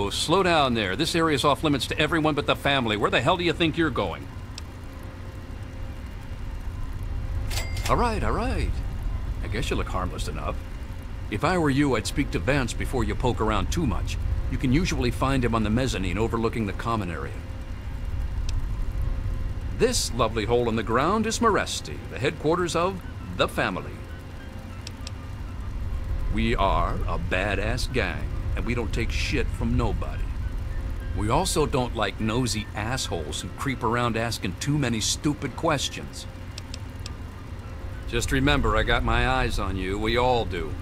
Whoa, slow down there. This area's off limits to everyone but the family. Where the hell do you think you're going? All right. I guess you look harmless enough. If I were you, I'd speak to Vance before you poke around too much. You can usually find him on the mezzanine overlooking the common area. This lovely hole in the ground is Meresti, the headquarters of the family. We are a badass gang, and we don't take shit from nobody. We also don't like nosy assholes who creep around asking too many stupid questions. Just remember, I got my eyes on you. We all do.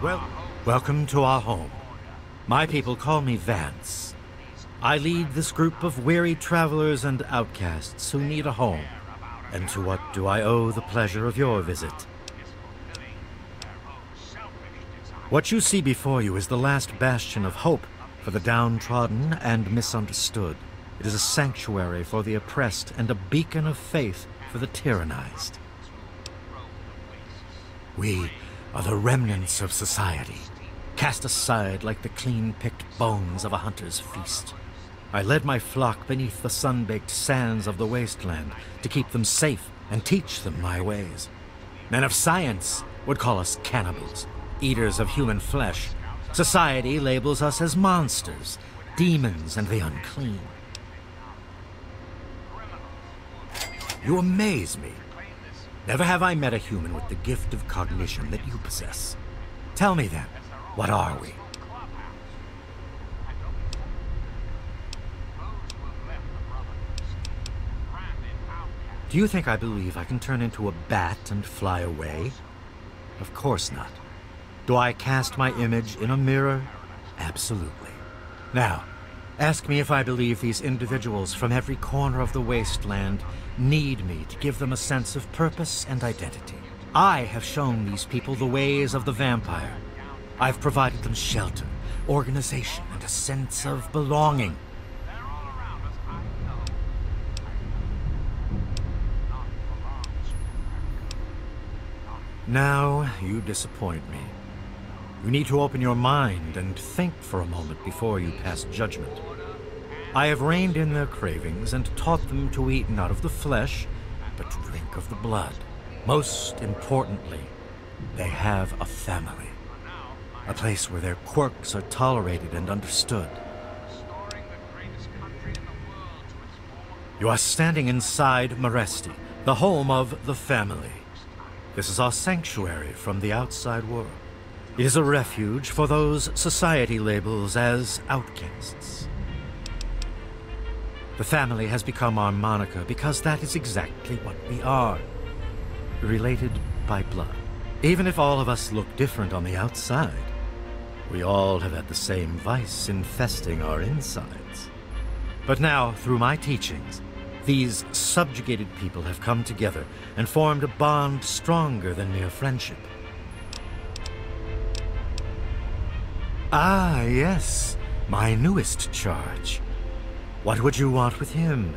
Well, welcome to our home. My people call me Vance. I lead this group of weary travelers and outcasts who need a home. And to what do I owe the pleasure of your visit? What you see before you is the last bastion of hope for the downtrodden and misunderstood. It is a sanctuary for the oppressed and a beacon of faith for the tyrannized. We are the remnants of society, cast aside like the clean-picked bones of a hunter's feast. I led my flock beneath the sun-baked sands of the wasteland to keep them safe and teach them my ways. Men of science would call us cannibals, eaters of human flesh. Society labels us as monsters, demons, and the unclean. You amaze me. Never have I met a human with the gift of cognition that you possess. Tell me then, what are we? Do you think I believe I can turn into a bat and fly away? Of course not. Do I cast my image in a mirror? Absolutely. Now, ask me if I believe these individuals from every corner of the wasteland need me to give them a sense of purpose and identity. I have shown these people the ways of the vampire. I've provided them shelter, organization, and a sense of belonging. Now, you disappoint me. You need to open your mind and think for a moment before you pass judgment. I have reined in their cravings and taught them to eat not of the flesh, but to drink of the blood. Most importantly, they have a family. A place where their quirks are tolerated and understood. You are standing inside Meresti, the home of the family. This is our sanctuary from the outside world. It is a refuge for those society labels as outcasts. The family has become our moniker because that is exactly what we are. Related by blood. Even if all of us look different on the outside, we all have had the same vice infesting our insides. But now, through my teachings, these subjugated people have come together and formed a bond stronger than mere friendship. Ah, yes, my newest charge. What would you want with him?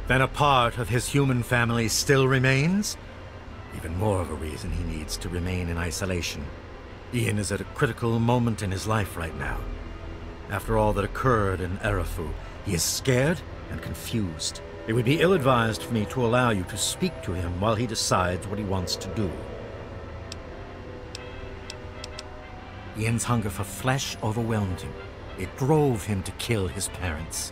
Then a part of his human family still remains? Even more of a reason he needs to remain in isolation. Ian is at a critical moment in his life right now. After all that occurred in Erafu, he is scared and confused. It would be ill-advised for me to allow you to speak to him while he decides what he wants to do. Ian's hunger for flesh overwhelmed him. It drove him to kill his parents.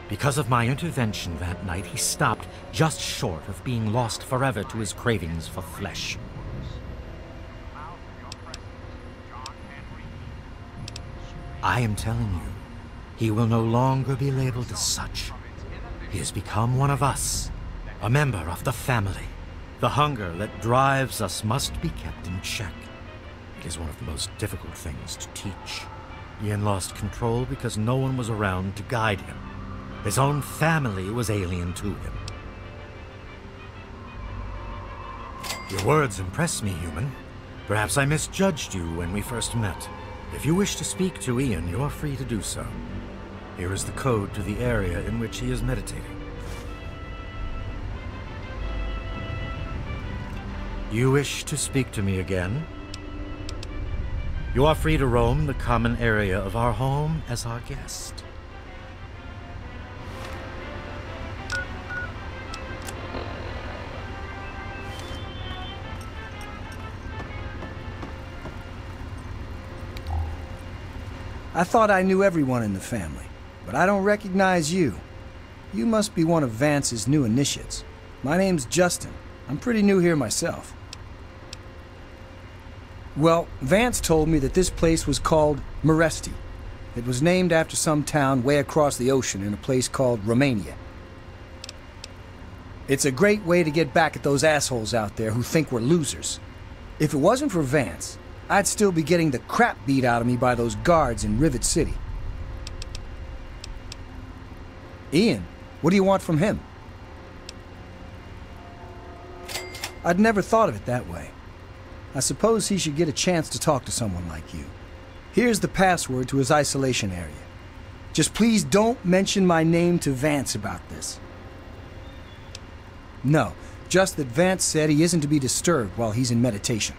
Because of my intervention that night, he stopped just short of being lost forever to his cravings for flesh. I am telling you, he will no longer be labeled as such. He has become one of us, a member of the family. The hunger that drives us must be kept in check. It is one of the most difficult things to teach. Ian lost control because no one was around to guide him. His own family was alien to him. Your words impress me, human. Perhaps I misjudged you when we first met. If you wish to speak to Ian, you are free to do so. Here is the code to the area in which he is meditating. You wish to speak to me again? You are free to roam the common area of our home as our guest. I thought I knew everyone in the family, but I don't recognize you. You must be one of Vance's new initiates. My name's Justin. I'm pretty new here myself. Well, Vance told me that this place was called Meresti. It was named after some town way across the ocean in a place called Romania. It's a great way to get back at those assholes out there who think we're losers. If it wasn't for Vance, I'd still be getting the crap beat out of me by those guards in Rivet City. Ian, what do you want from him? I'd never thought of it that way. I suppose he should get a chance to talk to someone like you. Here's the password to his isolation area. Just please don't mention my name to Vance about this. No, just that Vance said he isn't to be disturbed while he's in meditation.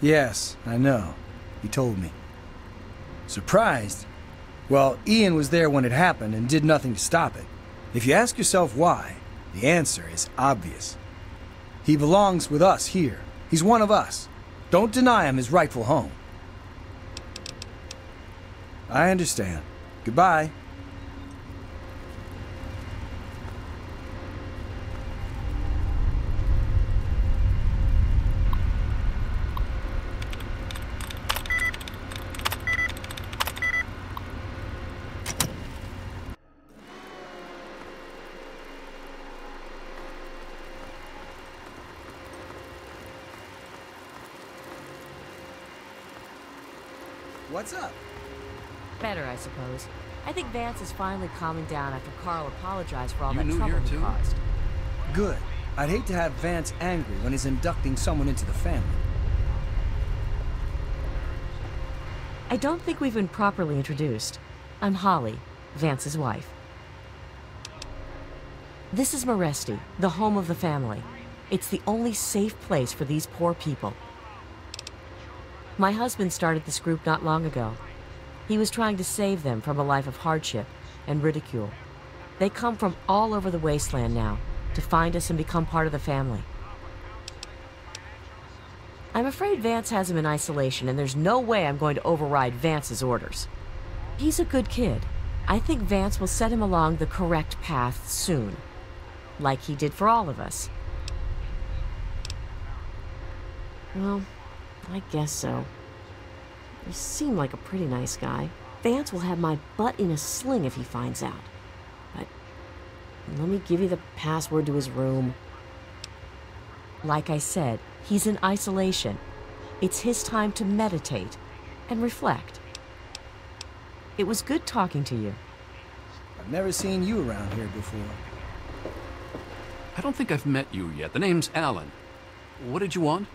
Yes, I know. He told me. Surprised? Well, Ian was there when it happened and did nothing to stop it. If you ask yourself why, the answer is obvious. He belongs with us here. He's one of us. Don't deny him his rightful home. I understand. Goodbye. What's up? Better, I suppose. I think Vance is finally calming down after Carl apologized for all that You new trouble here he too? caused. Good. I'd hate to have Vance angry when he's inducting someone into the family. I don't think we've been properly introduced. I'm Holly, Vance's wife. This is Meresti, the home of the family. It's the only safe place for these poor people. My husband started this group not long ago. He was trying to save them from a life of hardship and ridicule. They come from all over the wasteland now to find us and become part of the family. I'm afraid Vance has him in isolation, and there's no way I'm going to override Vance's orders. He's a good kid. I think Vance will set him along the correct path soon, like he did for all of us. Well, I guess so. You seem like a pretty nice guy. Vance will have my butt in a sling if he finds out. But let me give you the password to his room. Like I said, he's in isolation. It's his time to meditate and reflect. It was good talking to you. I've never seen you around here before. I don't think I've met you yet. The name's Alan. What did you want?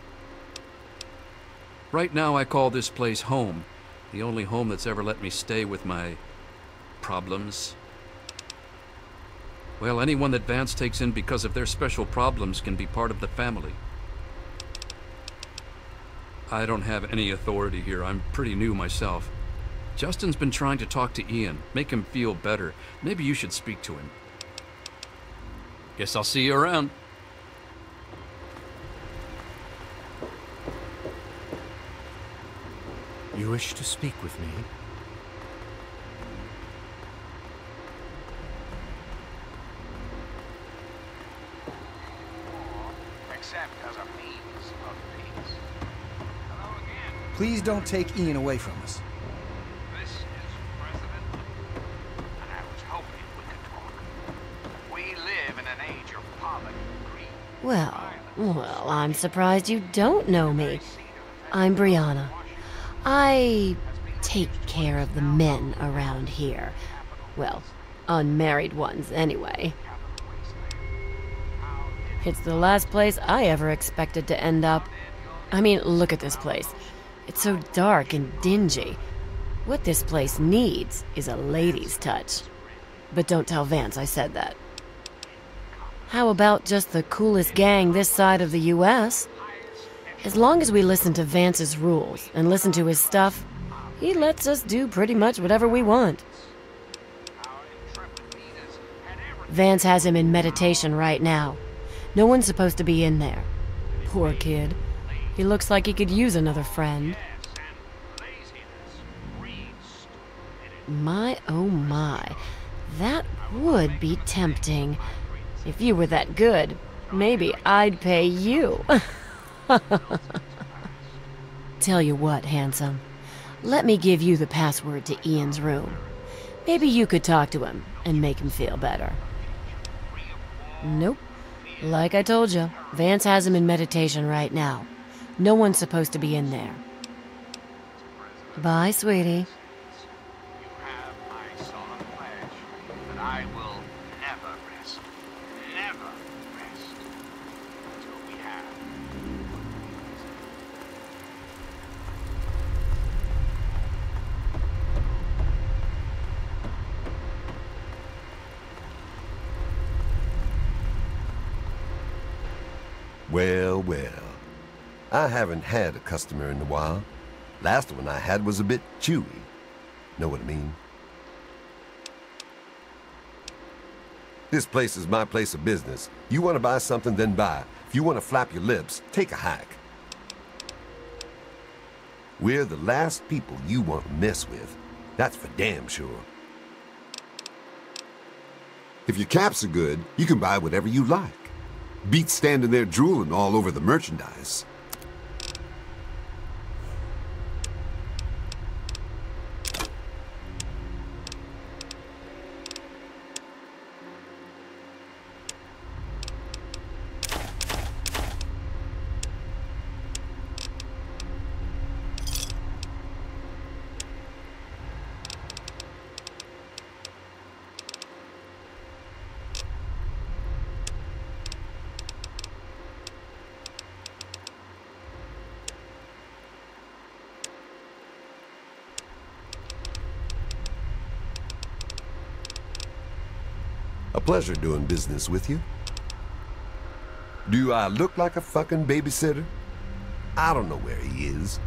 Right now I call this place home. The only home that's ever let me stay with my problems. Well, anyone that Vance takes in because of their special problems can be part of the family. I don't have any authority here. I'm pretty new myself. Justin's been trying to talk to Ian, make him feel better. Maybe you should speak to him. Guess I'll see you around. You wish to speak with me? Except as a means of peace. Hello again. Please don't take Ian away from us. This is President Lincoln, and I was hoping we could talk. We live in an age of poverty, greed. Well, I'm surprised you don't know me. I'm Brianna. I take care of the men around here. Well, unmarried ones, anyway. It's the last place I ever expected to end up. I mean, look at this place. It's so dark and dingy. What this place needs is a lady's touch. But don't tell Vance I said that. How about just the coolest gang this side of the U.S.? As long as we listen to Vance's rules and listen to his stuff, he lets us do pretty much whatever we want. Vance has him in meditation right now. No one's supposed to be in there. Poor kid. He looks like he could use another friend. My, oh my. That would be tempting. If you were that good, maybe I'd pay you. Tell you what, handsome. Let me give you the password to Ian's room. Maybe you could talk to him and make him feel better. Nope. Like I told you, Vance has him in meditation right now. No one's supposed to be in there. Bye, sweetie. You have my solemn pledge that I will never rest until we have. Well, well. I haven't had a customer in a while. Last one I had was a bit chewy. Know what I mean? This place is my place of business. You want to buy something, then buy. If you want to flap your lips, take a hike. We're the last people you want to mess with. That's for damn sure. If your caps are good, you can buy whatever you like. Beats standing there drooling all over the merchandise. A pleasure doing business with you. Do I look like a fucking babysitter? I don't know where he is.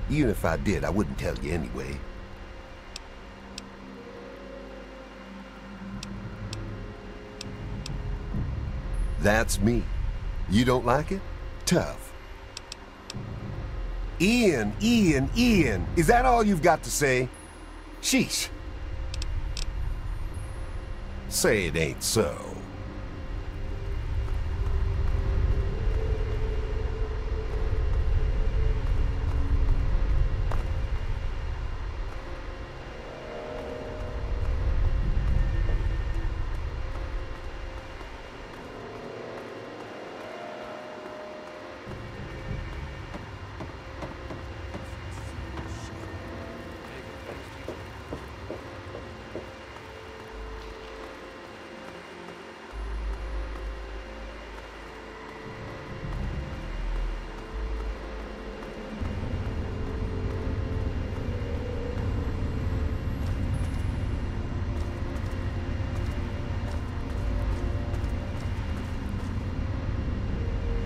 Even if I did, I wouldn't tell you anyway. That's me. You don't like it? Tough. Ian, is that all you've got to say? Sheesh. Say it ain't so.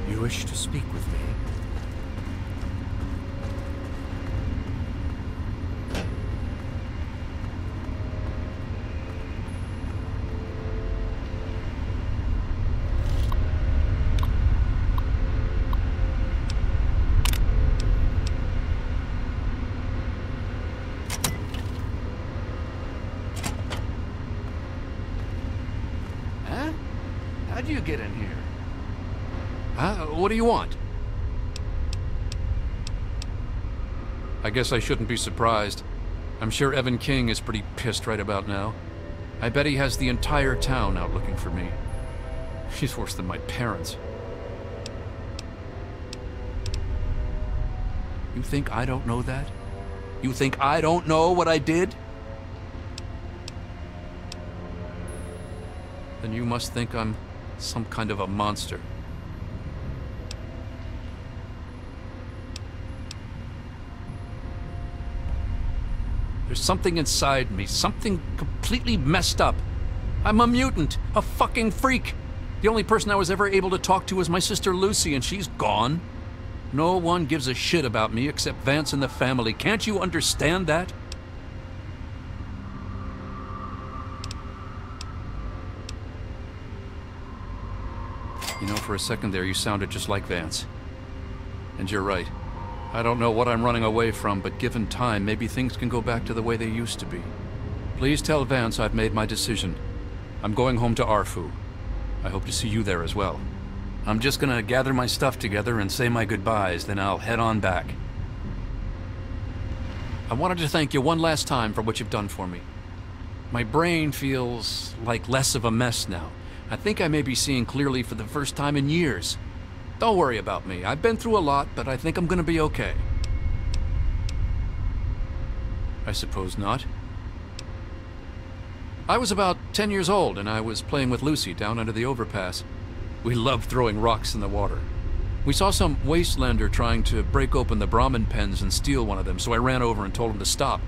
You wish to speak with me? you get in here? What do you want? I guess I shouldn't be surprised. I'm sure Evan King is pretty pissed right about now. I bet he has the entire town out looking for me. He's worse than my parents. You think I don't know that? You think I don't know what I did? Then you must think I'm some kind of a monster. There's something inside me, something completely messed up. I'm a mutant, a fucking freak. The only person I was ever able to talk to was my sister Lucy, and she's gone. No one gives a shit about me except Vance and the family. Can't you understand that? You know, for a second there, you sounded just like Vance. And you're right. I don't know what I'm running away from, but given time, maybe things can go back to the way they used to be. Please tell Vance I've made my decision. I'm going home to Arfu. I hope to see you there as well. I'm just gonna gather my stuff together and say my goodbyes, then I'll head on back. I wanted to thank you one last time for what you've done for me. My brain feels like less of a mess now. I think I may be seeing clearly for the first time in years. Don't worry about me. I've been through a lot, but I think I'm gonna be okay. I suppose not. I was about 10 years old, and I was playing with Lucy down under the overpass. We loved throwing rocks in the water. We saw some wastelander trying to break open the Brahmin pens and steal one of them, so I ran over and told him to stop.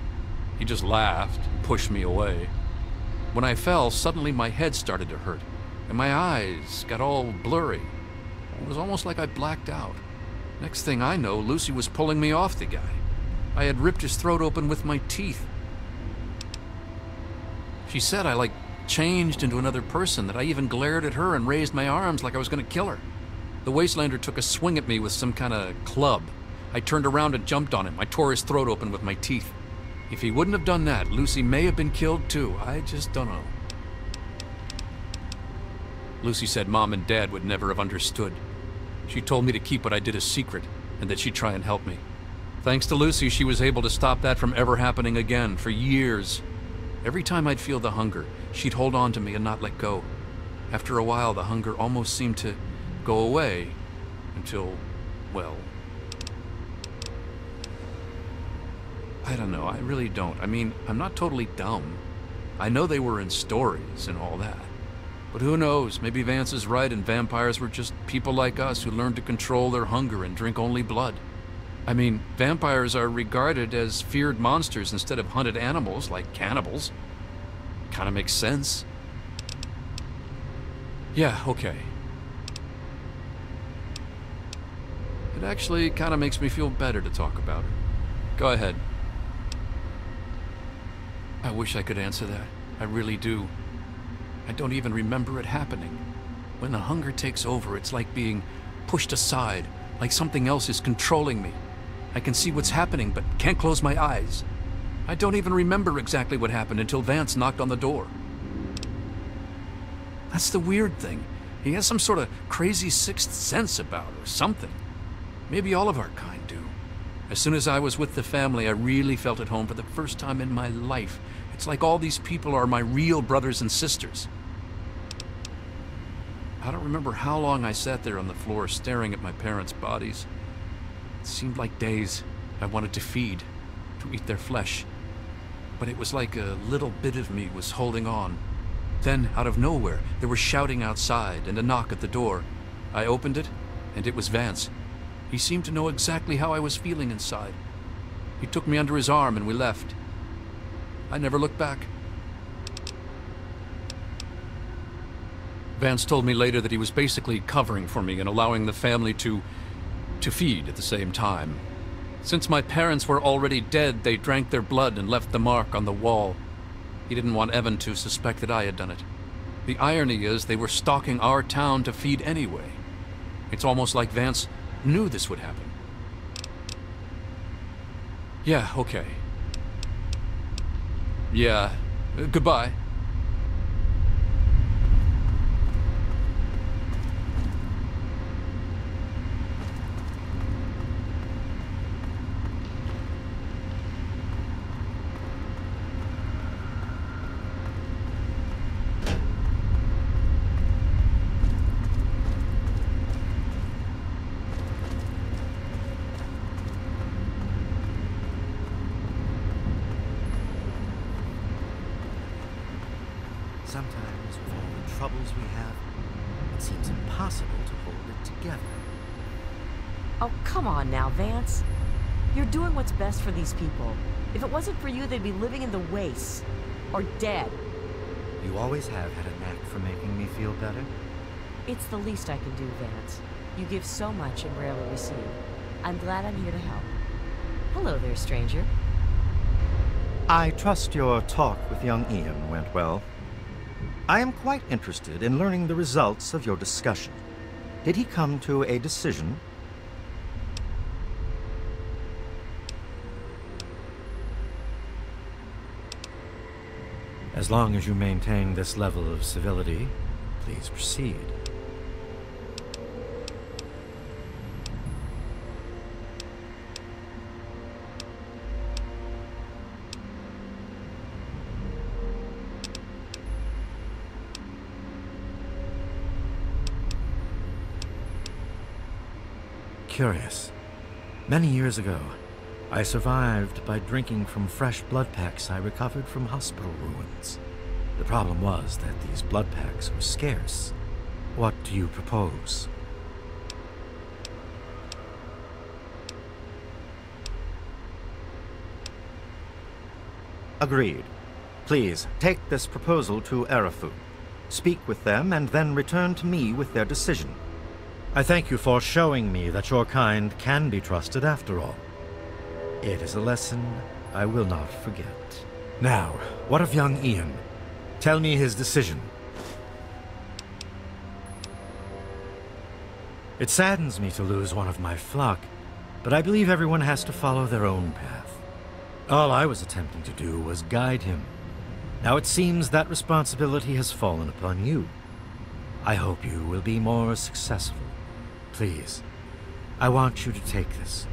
He just laughed and pushed me away. When I fell, suddenly my head started to hurt, and my eyes got all blurry. It was almost like I blacked out. Next thing I know, Lucy was pulling me off the guy. I had ripped his throat open with my teeth. She said I, changed into another person, that I even glared at her and raised my arms like I was going to kill her. The wastelander took a swing at me with some kind of club. I turned around and jumped on him. I tore his throat open with my teeth. If he wouldn't have done that, Lucy may have been killed too. I just don't know. Lucy said Mom and Dad would never have understood. She told me to keep what I did a secret, and that she'd try and help me. Thanks to Lucy, she was able to stop that from ever happening again for years. Every time I'd feel the hunger, she'd hold on to me and not let go. After a while, the hunger almost seemed to go away, until, well... I don't know, I really don't. I mean, I'm not totally dumb. I know they were in stories and all that. But who knows, maybe Vance is right and vampires were just people like us who learned to control their hunger and drink only blood. I mean, vampires are regarded as feared monsters instead of hunted animals like cannibals. Kinda makes sense. Yeah, okay. It actually kinda makes me feel better to talk about her. Go ahead. I wish I could answer that. I really do. I don't even remember it happening. When the hunger takes over, it's like being pushed aside, like something else is controlling me. I can see what's happening, but can't close my eyes. I don't even remember exactly what happened until Vance knocked on the door. That's the weird thing. He has some sort of crazy sixth sense about her, or something. Maybe all of our kind do. As soon as I was with the family, I really felt at home for the first time in my life. It's like all these people are my real brothers and sisters. I don't remember how long I sat there on the floor staring at my parents' bodies. It seemed like days. I wanted to feed, to eat their flesh. But it was like a little bit of me was holding on. Then, out of nowhere, there was shouting outside and a knock at the door. I opened it, and it was Vance. He seemed to know exactly how I was feeling inside. He took me under his arm and we left. I never looked back. Vance told me later that he was basically covering for me and allowing the family to feed at the same time. Since my parents were already dead, they drank their blood and left the mark on the wall. He didn't want Evan to suspect that I had done it. The irony is they were stalking our town to feed anyway. It's almost like Vance knew this would happen. Yeah, okay. Yeah, goodbye. Sometimes, with all the troubles we have, it seems impossible to hold it together. Oh, come on now, Vance. You're doing what's best for these people. If it wasn't for you, they'd be living in the wastes. Or dead. You always have had a knack for making me feel better. It's the least I can do, Vance. You give so much and rarely receive. I'm glad I'm here to help. Hello there, stranger. I trust your talk with young Ian went well. I am quite interested in learning the results of your discussion. Did he come to a decision? As long as you maintain this level of civility, please proceed. Curious. Many years ago, I survived by drinking from fresh blood packs I recovered from hospital ruins. The problem was that these blood packs were scarce. What do you propose? Agreed. Please, take this proposal to Arafu. Speak with them and then return to me with their decision. I thank you for showing me that your kind can be trusted after all. It is a lesson I will not forget. Now, what of young Ian? Tell me his decision. It saddens me to lose one of my flock, but I believe everyone has to follow their own path. All I was attempting to do was guide him. Now it seems that responsibility has fallen upon you. I hope you will be more successful. Please, I want you to take this.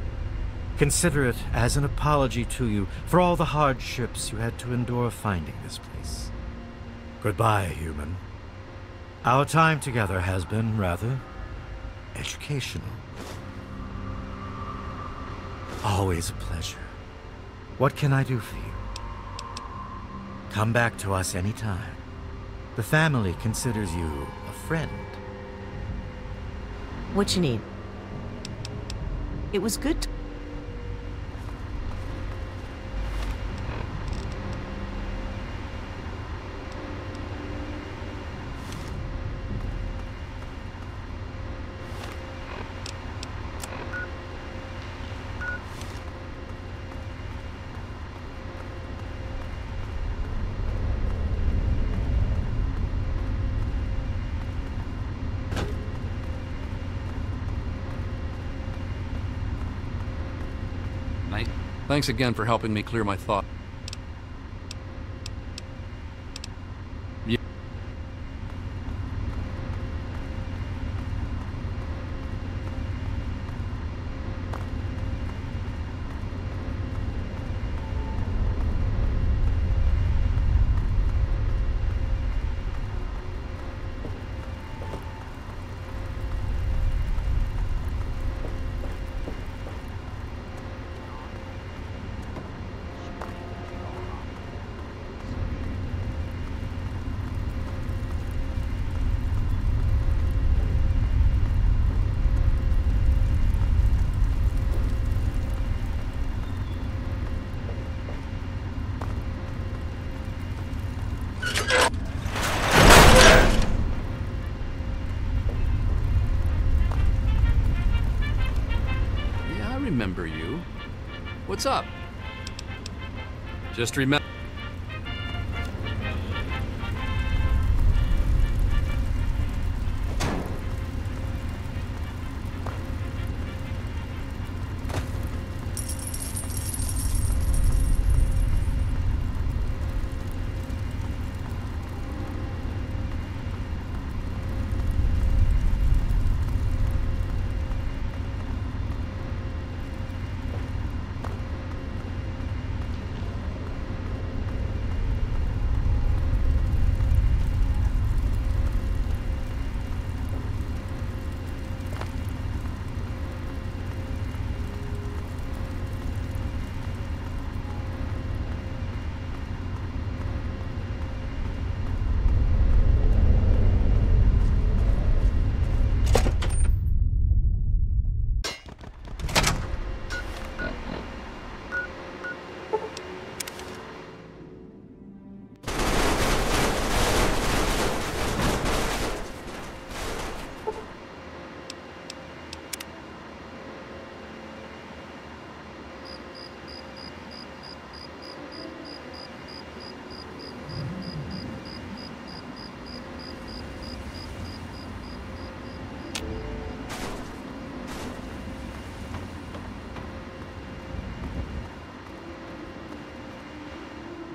Consider it as an apology to you for all the hardships you had to endure finding this place. Goodbye, human. Our time together has been rather educational. Always a pleasure. What can I do for you? Come back to us anytime. The family considers you a friend. What you need? It was good to... Thanks again for helping me clear my thoughts. Remember you. What's up? Just remember.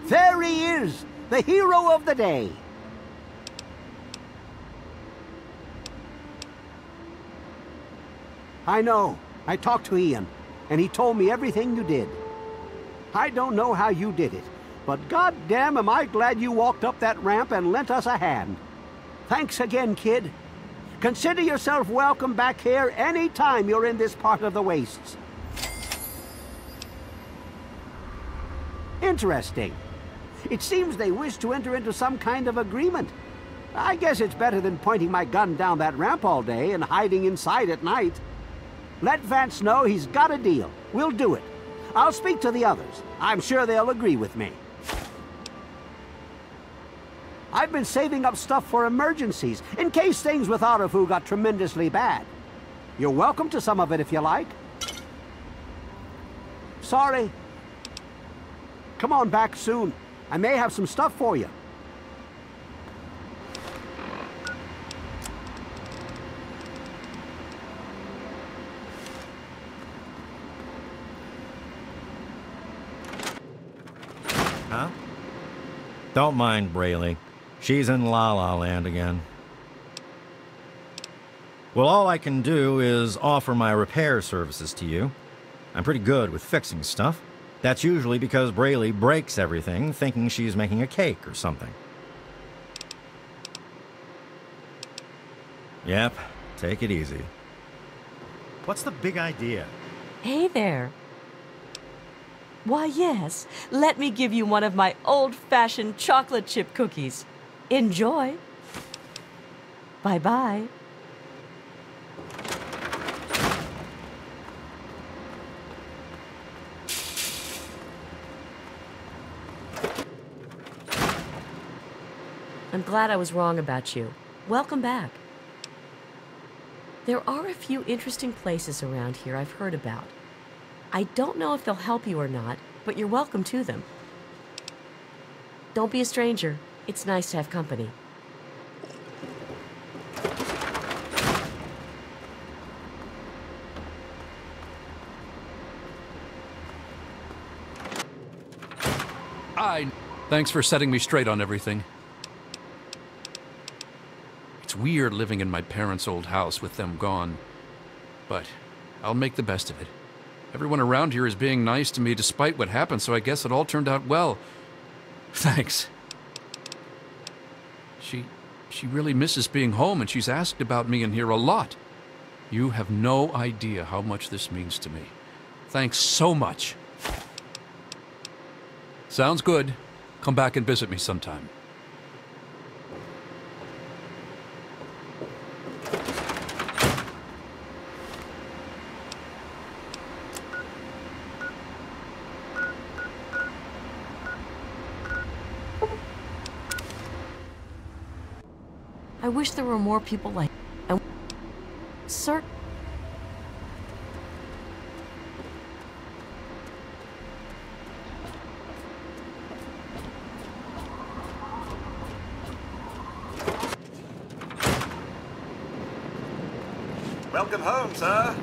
There he is, the hero of the day. I know. I talked to Ian, and he told me everything you did. I don't know how you did it, but goddamn am I glad you walked up that ramp and lent us a hand. Thanks again, kid. Consider yourself welcome back here any time you're in this part of the wastes. Interesting. It seems they wish to enter into some kind of agreement. I guess it's better than pointing my gun down that ramp all day and hiding inside at night. Let Vance know he's got a deal. We'll do it. I'll speak to the others. I'm sure they'll agree with me. I've been saving up stuff for emergencies, in case things with Arafu got tremendously bad. You're welcome to some of it if you like. Sorry. Come on back soon. I may have some stuff for you. Huh? Don't mind Brayley. She's in La La Land again. Well, all I can do is offer my repair services to you. I'm pretty good with fixing stuff. That's usually because Brayley breaks everything, thinking she's making a cake or something. Yep, take it easy. What's the big idea? Hey there. Why, yes. Let me give you one of my old-fashioned chocolate chip cookies. Enjoy. Bye-bye. I'm glad I was wrong about you. Welcome back. There are a few interesting places around here I've heard about. I don't know if they'll help you or not, but you're welcome to them. Don't be a stranger. It's nice to have company. Thanks for setting me straight on everything. It's weird living in my parents' old house with them gone, but I'll make the best of it. Everyone around here is being nice to me despite what happened, so I guess it all turned out well. Thanks. She really misses being home, and she's asked about me in here a lot. You have no idea how much this means to me. Thanks so much. Sounds good. Come back and visit me sometime. I wish there were more people like... Sir... Welcome home, sir.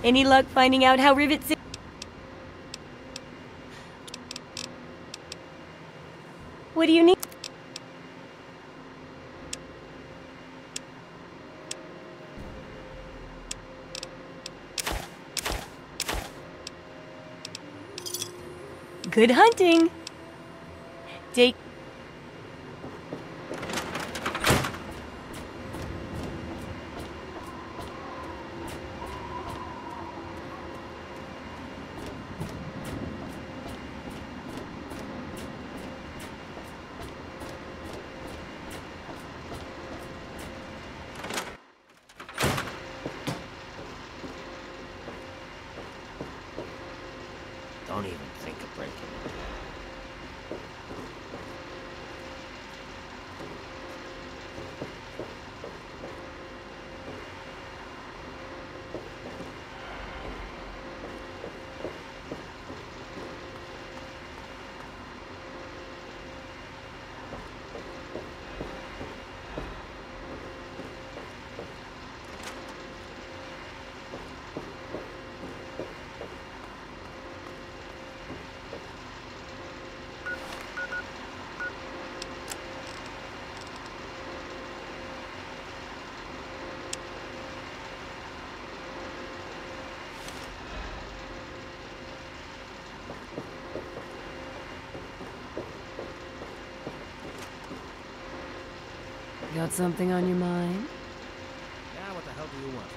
Any luck finding out how Rivet's... What do you need? Good hunting. Take... Don't even think of breaking it. Got something on your mind? Now what the hell do you want?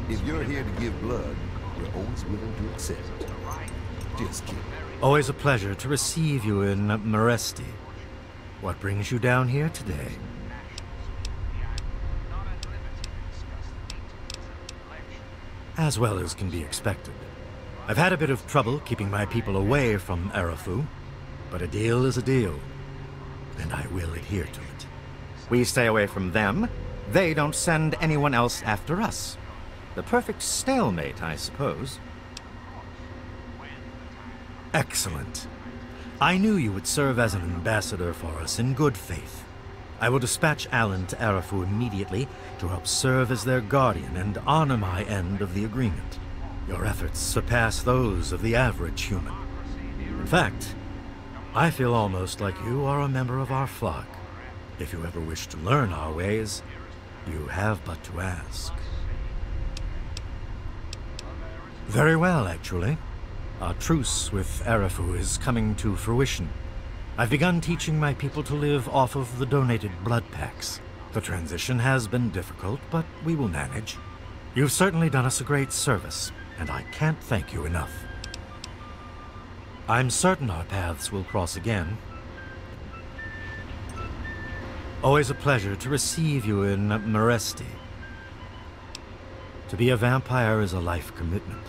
If you're here to give blood, we're always willing to accept. Just kidding. Always a pleasure to receive you in Meresti. What brings you down here today? As well as can be expected. I've had a bit of trouble keeping my people away from Arafu, but a deal is a deal, and I will adhere to it. We stay away from them, they don't send anyone else after us. The perfect stalemate, I suppose. Excellent. I knew you would serve as an ambassador for us in good faith. I will dispatch Alan to Arafu immediately to help serve as their guardian and honor my end of the agreement. Your efforts surpass those of the average human. In fact, I feel almost like you are a member of our flock. If you ever wish to learn our ways, you have but to ask. Very well, actually. Our truce with Arafu is coming to fruition. I've begun teaching my people to live off of the donated blood packs. The transition has been difficult, but we will manage. You've certainly done us a great service, and I can't thank you enough. I'm certain our paths will cross again. Always a pleasure to receive you in Meresti. To be a vampire is a life commitment.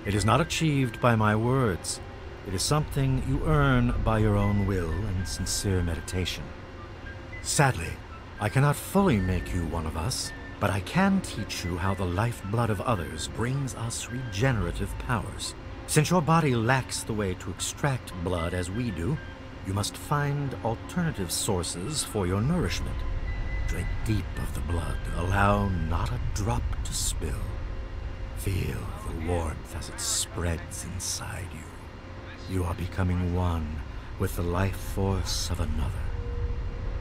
It is not achieved by my words, It is something you earn by your own will and sincere meditation. Sadly, I cannot fully make you one of us, but I can teach you how the lifeblood of others brings us regenerative powers. Since your body lacks the way to extract blood as we do, you must find alternative sources for your nourishment. Drink deep of the blood, allow not a drop to spill. Feel the warmth as it spreads inside you. You are becoming one with the life force of another.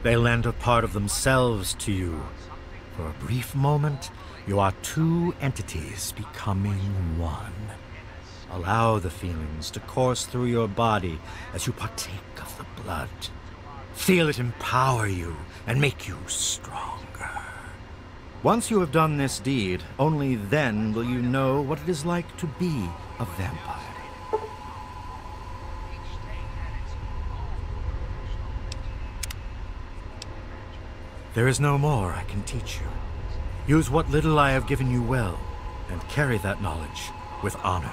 They lend a part of themselves to you. For a brief moment, you are two entities becoming one. Allow the feelings to course through your body as you partake of the blood. Feel it empower you and make you stronger. Once you have done this deed, only then will you know what it is like to be a vampire. There is no more I can teach you. Use what little I have given you well, and carry that knowledge with honor.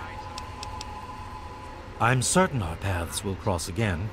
I'm certain our paths will cross again.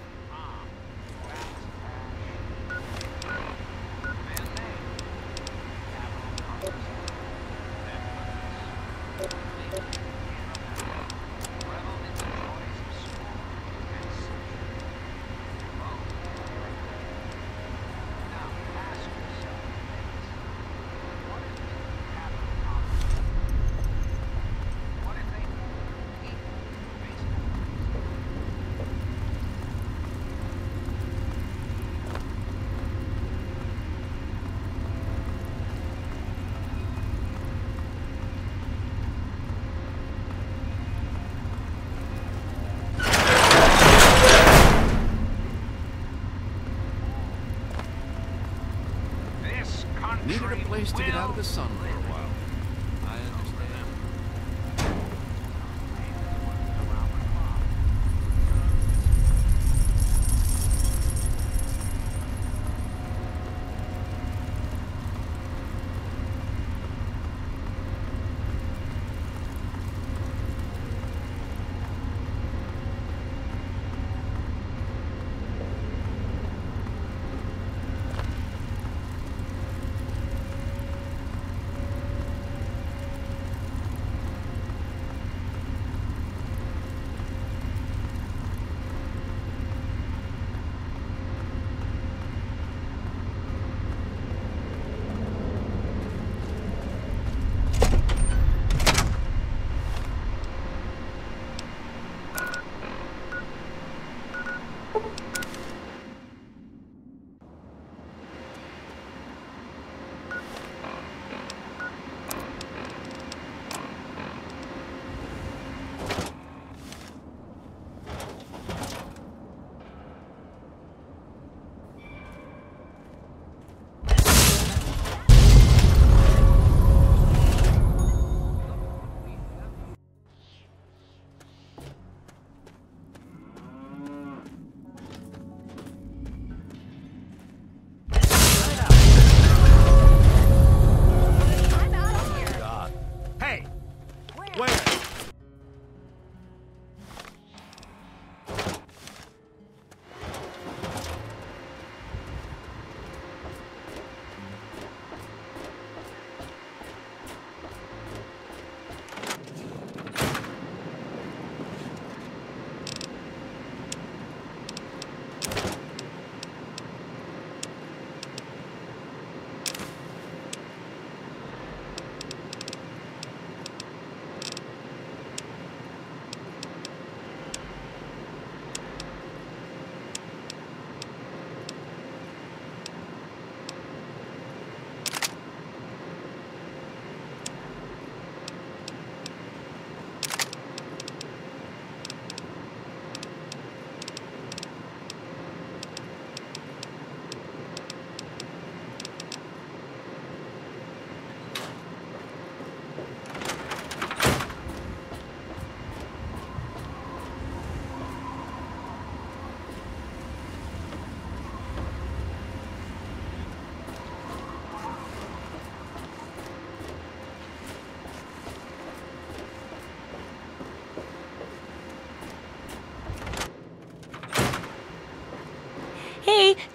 Needed a place to get out of the sun for a while. I understand.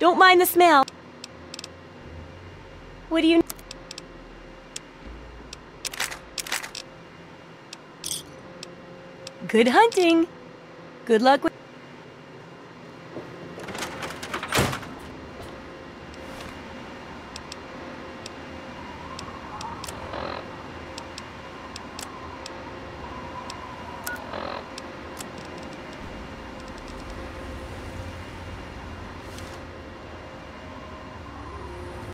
Don't mind the smell. What do you... Good hunting. Good luck with...